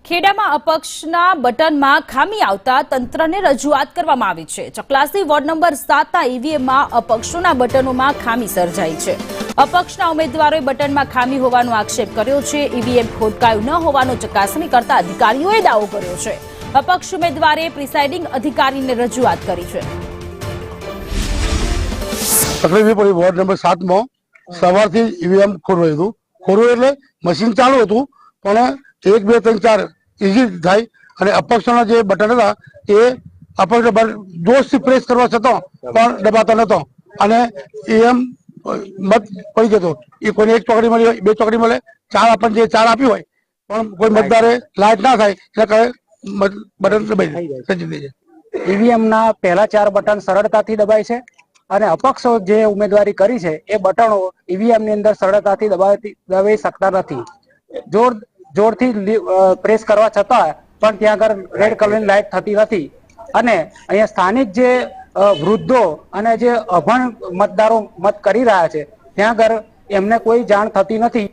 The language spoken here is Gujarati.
ખેડામાં અપક્ષના બટનમાં ખામી આવતા તંત્રને રજૂઆત કરવામાં આવી છે। ચકલાસી વોર્ડ નંબર 7ના ઈવીએમમાં અપક્ષોના બટનોમાં ખામી સર્જાઈ છે। અપક્ષના ઉમેદવારોએ બટનમાં ખામી હોવાનો આક્ષેપ કર્યો છે। ઈવીએમ ખોદકાયું ન હોવાનો ચકાસણી કરતા અધિકારીઓએ દાવો કર્યો છે। અપક્ષ ઉમેદવારે પ્રિસાઇડિંગ અધિકારીને રજૂઆત કરી છે। તકલીફ પડી વોર્ડ નંબર 7 માં સવારથી ઈવીએમ ખોરવાયું હતું। ખોરવાયું એટલે મશીન ચાલુ હતું પણ 1 2 3 4 ઇઝી થાય અને અપક્ષના જે બટન હતા એ અપક્ષ જોશથી પ્રેસ કરવા છતાં પણ દબાતા નતો અને ઈવીએમ મત પડી જતો। એ કોઈને 1 ચોકડી મળી હોય 2 ચોકડી મળે 4 આપણને જે 4 આપી હોય પણ કોઈ મતદારે લાઈટ ના થાય એટલે કહે બટન દબાઈ જાય। ઈવીએમ ના પહેલા 4 બટન સરળતાથી દબાય છે અને અપક્ષો જે ઉમેદવારી કરી છે એ બટનો ઈવીએમ ની અંદર સરળતાથી દબાવી શકતા નથી। જોરથી પ્રેસ કરવા છતાં પણ ત્યાં આગળ રેડ કલરની લાઇટ થતી નથી અને અહીંયા સ્થાનિક જે વૃદ્ધો અને જે અભણ મતદારો મત કરી રહ્યા છે ત્યાં આગળ એમને કોઈ જાણ થતી નથી।